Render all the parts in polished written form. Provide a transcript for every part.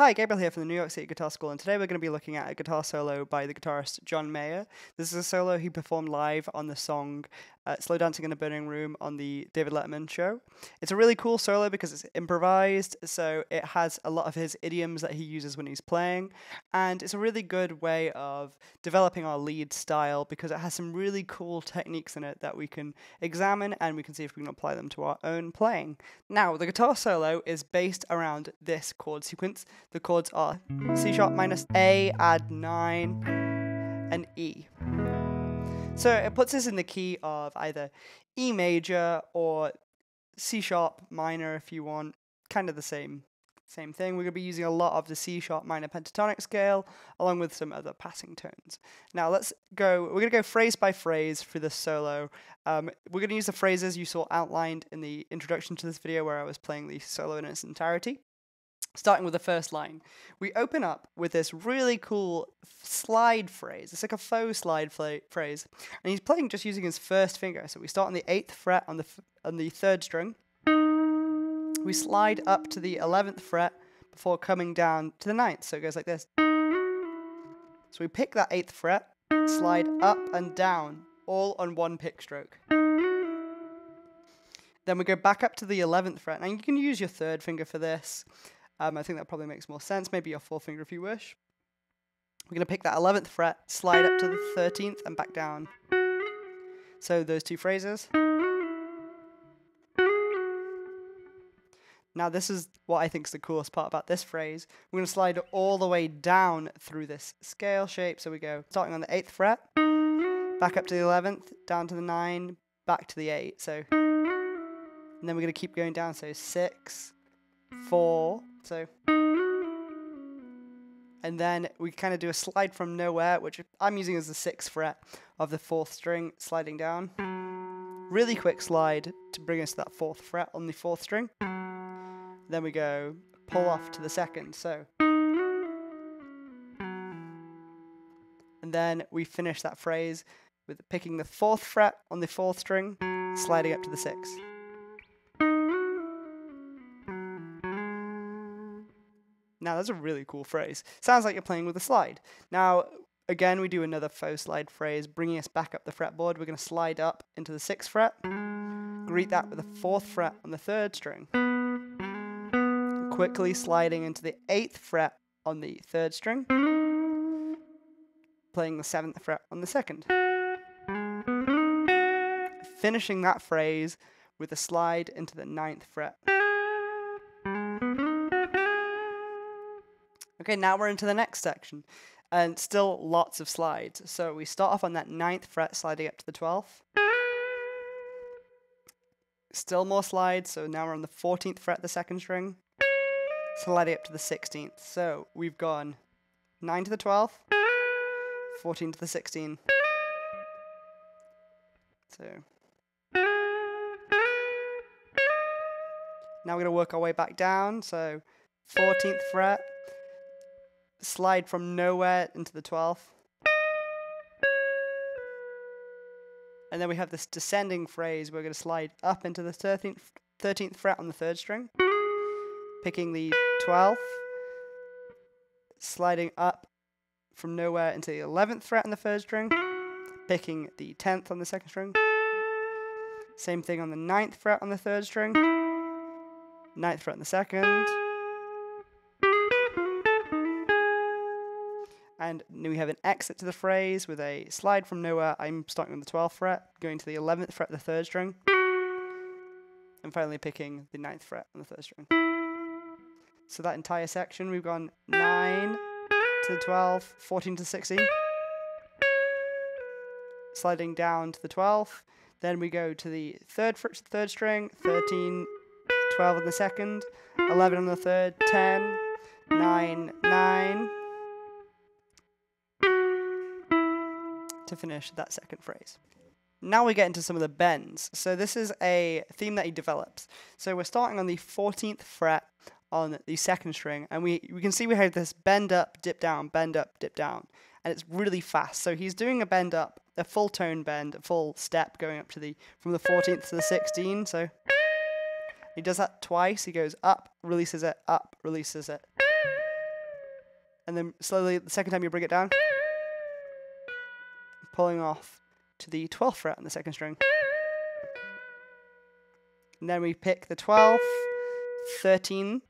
Hi, Gabriel here from the New York City Guitar School, and today we're going to be looking at a guitar solo by the guitarist John Mayer. This is a solo he performed live on the song Slow Dancing in a Burning Room on the David Letterman show. It's a really cool solo because it's improvised, so it has a lot of his idioms that he uses when he's playing, and it's a really good way of developing our lead style because it has some really cool techniques in it that we can examine and we can see if we can apply them to our own playing. Now, the guitar solo is based around this chord sequence. The chords are C sharp minus A, add 9, and E. So it puts us in the key of either E major or C sharp minor if you want, kind of the same thing. We're going to be using a lot of the C sharp minor pentatonic scale along with some other passing tones. Now we're going to go phrase by phrase for this solo. We're going to use the phrases you saw outlined in the introduction to this video where I was playing the solo in its entirety. Starting with the first line, we open up with this really cool slide phrase. It's like a faux slide phrase, and he's playing just using his first finger. So we start on the 8th fret on the 3rd string. We slide up to the 11th fret before coming down to the 9th. So it goes like this. So we pick that 8th fret, slide up and down, all on one pick stroke. Then we go back up to the 11th fret. Now you can use your 3rd finger for this. I think that probably makes more sense. Maybe your 4th finger if you wish. We're going to pick that 11th fret, slide up to the 13th, and back down. So those two phrases. Now this is what I think is the coolest part about this phrase. We're going to slide all the way down through this scale shape. So we go starting on the 8th fret, back up to the 11th, down to the 9, back to the 8. So, and then we're going to keep going down. So 6, 4, so, and then we kind of do a slide from nowhere, which I'm using as the 6th fret of the 4th string, sliding down. Really quick slide to bring us to that 4th fret on the 4th string. Then we go pull off to the 2nd, so. And then we finish that phrase with picking the 4th fret on the 4th string, sliding up to the 6th. Now, that's a really cool phrase. Sounds like you're playing with a slide. Now, again, we do another faux slide phrase, bringing us back up the fretboard. We're going to slide up into the 6th fret, greet that with the 4th fret on the 3rd string. Quickly sliding into the 8th fret on the 3rd string, playing the 7th fret on the 2nd. Finishing that phrase with a slide into the 9th fret. Okay, now we're into the next section, and still lots of slides. So we start off on that 9th fret, sliding up to the 12th. Still more slides, so now we're on the 14th fret, the 2nd string, sliding up to the 16th. So we've gone 9 to the 12th, 14 to the 16th. So now we're going to work our way back down, so 14th fret, slide from nowhere into the 12th. And then we have this descending phrase. We're going to slide up into the 13th fret on the 3rd string, picking the 12th, sliding up from nowhere into the 11th fret on the 3rd string, picking the 10th on the 2nd string. Same thing on the 9th fret on the 3rd string, 9th fret on the 2nd. And then we have an exit to the phrase with a slide from nowhere. I'm starting on the 12th fret, going to the 11th fret of the 3rd string, and finally picking the 9th fret on the 3rd string. So that entire section, we've gone 9 to the 12th, 14 to the 16, sliding down to the 12th. Then we go to the 3rd string, 13, 12 on the 2nd, 11 on the 3rd, 10, 9, 9. To finish that 2nd phrase. Now we get into some of the bends. So this is a theme that he develops. So we're starting on the 14th fret on the 2nd string, and we can see we have this bend up, dip down, bend up, dip down, and it's really fast. So he's doing a bend up, a full tone bend, a full step going up to from the 14th to the 16th. So he does that twice. He goes up, releases it, and then slowly the second time you bring it down, pulling off to the 12th fret on the second string. And then we pick the 12th, 13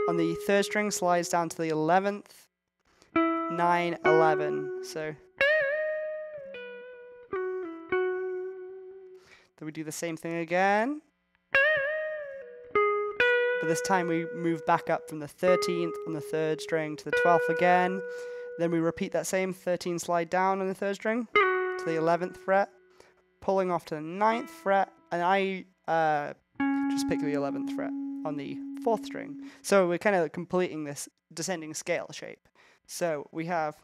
on the third string, slides down to the 11th, 9, 11. So then we do the same thing again. But this time we move back up from the 13th on the third string to the 12th again. Then we repeat that same 13 slide down on the third string to the 11th fret, pulling off to the 9th fret, and I just pick the 11th fret on the 4th string. So we're kind of completing this descending scale shape. So we have,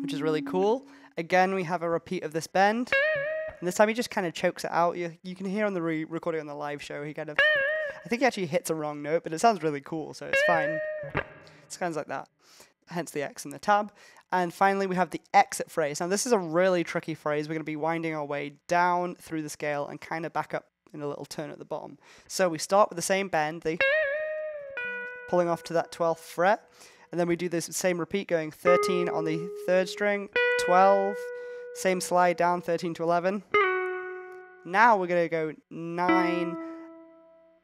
which is really cool. Again, we have a repeat of this bend. And this time he just kind of chokes it out. You can hear on the recording on the live show, he kind of, I think he actually hits a wrong note, but it sounds really cool, so it's fine. It sounds like that, hence the X and the tab. And finally, we have the exit phrase. Now, this is a really tricky phrase. We're going to be winding our way down through the scale and kind of back up in a little turn at the bottom. So we start with the same bend, the pulling off to that 12th fret, and then we do this same repeat, going 13 on the third string, 12, same slide down, 13 to 11. Now we're going to go 9,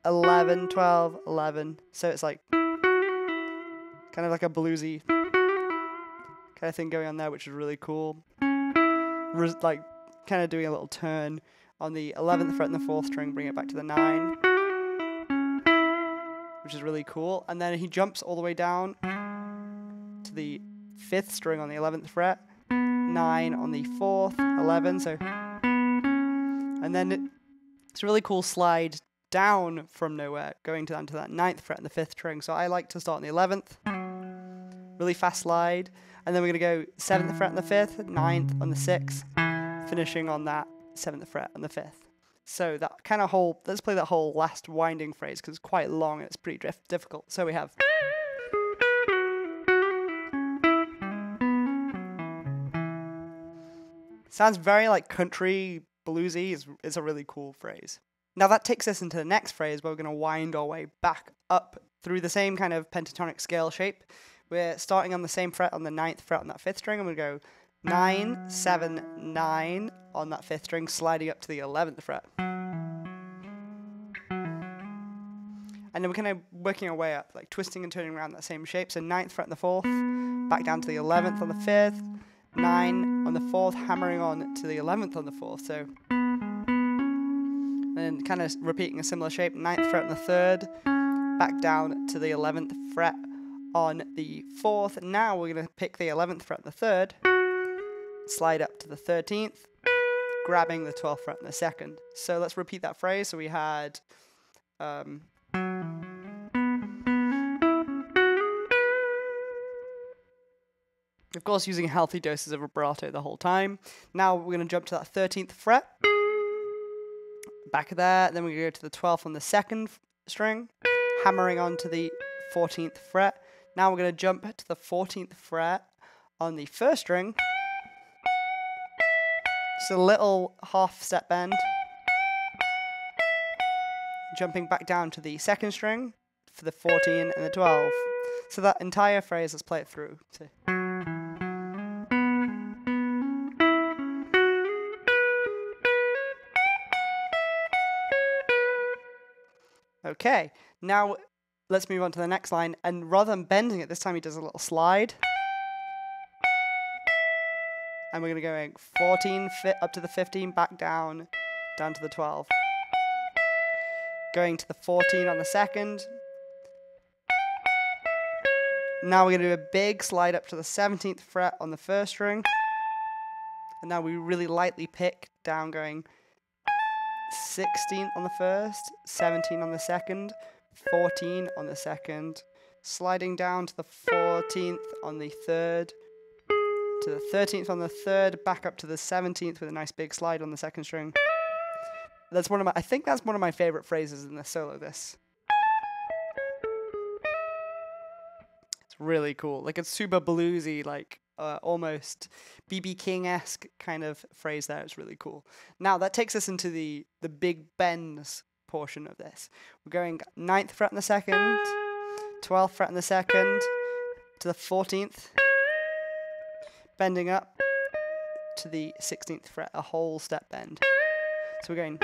11, 12, 11. So it's like kind of like a bluesy kind of thing going on there, which is really cool. Like kind of doing a little turn on the 11th fret and the 4th string, bring it back to the 9, which is really cool. And then he jumps all the way down to the 5th string on the 11th fret, 9 on the 4th, 11. So, and then it's a really cool slide down from nowhere, going down to that 9th fret and the 5th string. So I like to start on the 11th, really fast slide, and then we're going to go 7th fret on the 5th, 9th on the 6th, finishing on that 7th fret on the 5th. So that kind of whole, let's play that whole last winding phrase because it's quite long and it's pretty difficult. So we have. Sounds very like country, bluesy. It's a really cool phrase. Now that takes us into the next phrase where we're going to wind our way back up through the same kind of pentatonic scale shape. We're starting on the same fret on the 9th fret on that 5th string, and we go 9, 7, 9 on that 5th string, sliding up to the 11th fret. And then we're kind of working our way up, like twisting and turning around that same shape. So 9th fret on the 4th, back down to the 11th on the 5th, 9 on the 4th, hammering on to the 11th on the 4th. So, and then kind of repeating a similar shape, 9th fret on the 3rd, back down to the 11th fret on the 4th. Now we're going to pick the 11th fret on the 3rd, slide up to the 13th, grabbing the 12th fret on the 2nd. So let's repeat that phrase. So we had of course, using healthy doses of vibrato the whole time. Now we're going to jump to that 13th fret, back of there, then we go to the 12th on the 2nd string, hammering on to the 14th fret. Now we're going to jump to the 14th fret on the 1st string, just a little half step bend, jumping back down to the 2nd string for the 14 and the 12. So that entire phrase, let's play it through. So. Okay, now let's move on to the next line, and rather than bending it, this time he does a little slide. And we're going to go 14, up to the 15, back down to the 12. Going to the 14 on the 2nd. Now we're going to do a big slide up to the 17th fret on the 1st string. And now we really lightly pick down, going 16 on the 1st, 17 on the 2nd, 14 on the 2nd, sliding down to the 14th on the 3rd, to the 13th on the 3rd, back up to the 17th with a nice big slide on the 2nd string. That's one of my, I think that's one of my favorite phrases in the solo. This. It's really cool. Like it's super bluesy, like almost B.B. King-esque kind of phrase there. It's really cool. Now that takes us into the big bends portion of this. We're going 9th fret on the 2nd, 12th fret on the 2nd to the 14th, bending up to the 16th fret, a whole step bend. So we're going.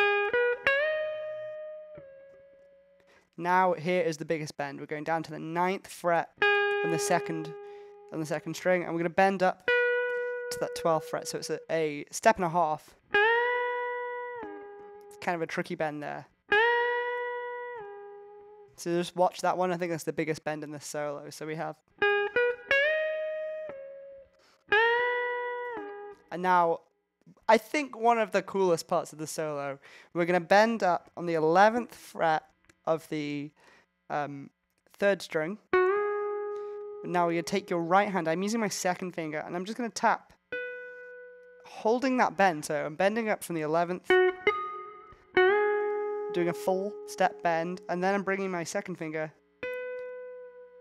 Now here is the biggest bend. We're going down to the 9th fret on the second string, and we're going to bend up to that 12th fret. So it's a step and a half. It's kind of a tricky bend there. So just watch that one. I think that's the biggest bend in this solo. So we have. And now, I think one of the coolest parts of the solo, we're going to bend up on the 11th fret of the 3rd string. Now you're going to take your right hand. I'm using my 2nd finger, and I'm just going to tap, holding that bend. So I'm bending up from the 11th, doing a full step bend, and then I'm bringing my 2nd finger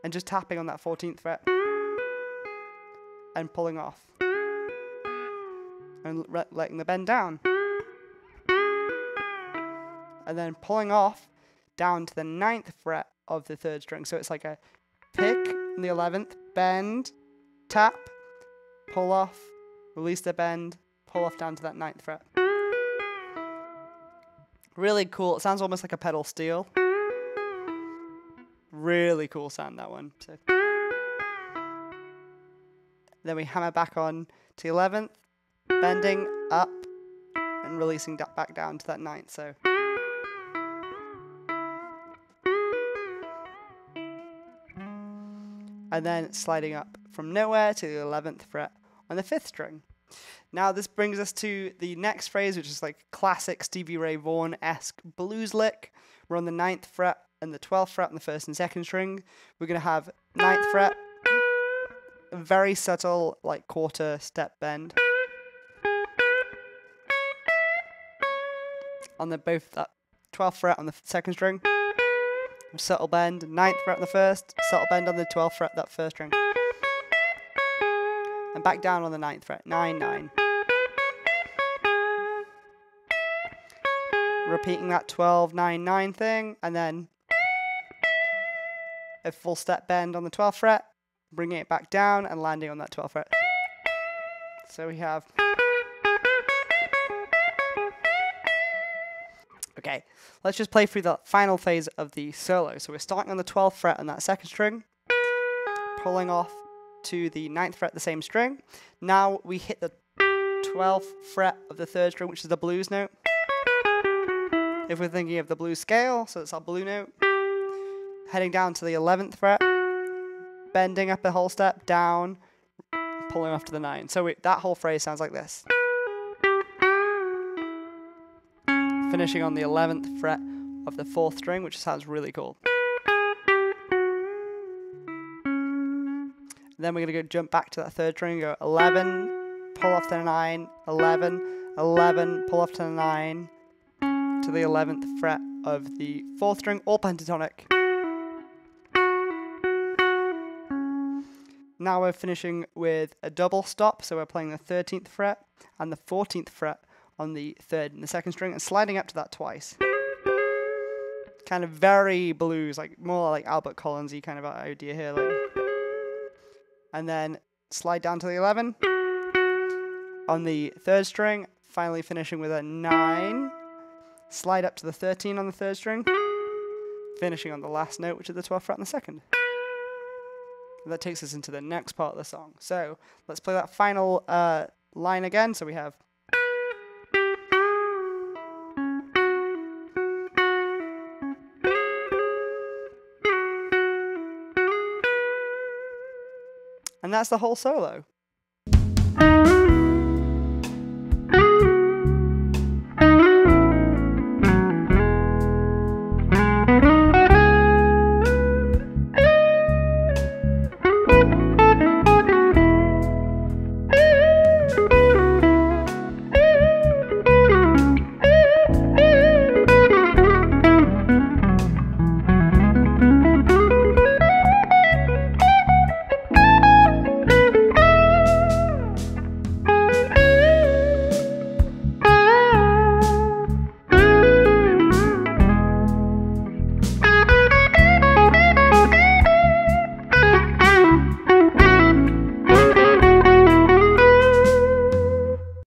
and just tapping on that 14th fret and pulling off and letting the bend down, and then pulling off down to the 9th fret of the 3rd string. So it's like a pick in the 11th, bend, tap, pull off, release the bend, pull off down to that 9th fret. Really cool. It sounds almost like a pedal steel. Really cool sound, that one. So then we hammer back on to the 11th, bending up and releasing back down to that 9th. So and then sliding up from nowhere to the 11th fret on the 5th string. Now this brings us to the next phrase, which is like classic Stevie Ray Vaughan-esque blues lick. We're on the 9th fret and the 12th fret on the 1st and 2nd string. We're going to have 9th fret, a very subtle like quarter step bend. On the both that 12th fret on the 2nd string, subtle bend, 9th fret on the 1st, subtle bend on the 12th fret, that 1st string. And back down on the 9th fret, 9, 9. Repeating that 12, 9, 9 thing, and then a full step bend on the 12th fret, bringing it back down and landing on that 12th fret. So we have. Okay, let's just play through the final phase of the solo. So we're starting on the 12th fret on that 2nd string, pulling off to the 9th fret, the same string. Now we hit the 12th fret of the 3rd string, which is the blues note. If we're thinking of the blues scale, so it's our blue note. Heading down to the 11th fret, bending up a whole step, down, pulling off to the 9. So that whole phrase sounds like this. Finishing on the 11th fret of the 4th string, which sounds really cool. Then we're going to go jump back to that 3rd string, go 11, pull off to the 9, 11, 11, pull off to the 9, to the 11th fret of the 4th string, all pentatonic. Now we're finishing with a double stop, so we're playing the 13th fret and the 14th fret on the 3rd and the 2nd string, and sliding up to that twice. Kind of very blues, like more like Albert Collins-y kind of idea here. Like. And then slide down to the 11 on the 3rd string, finally finishing with a 9. Slide up to the 13 on the 3rd string, finishing on the last note, which is the 12th fret on the 2nd. And that takes us into the next part of the song. So let's play that final line again. So we have. And that's the whole solo.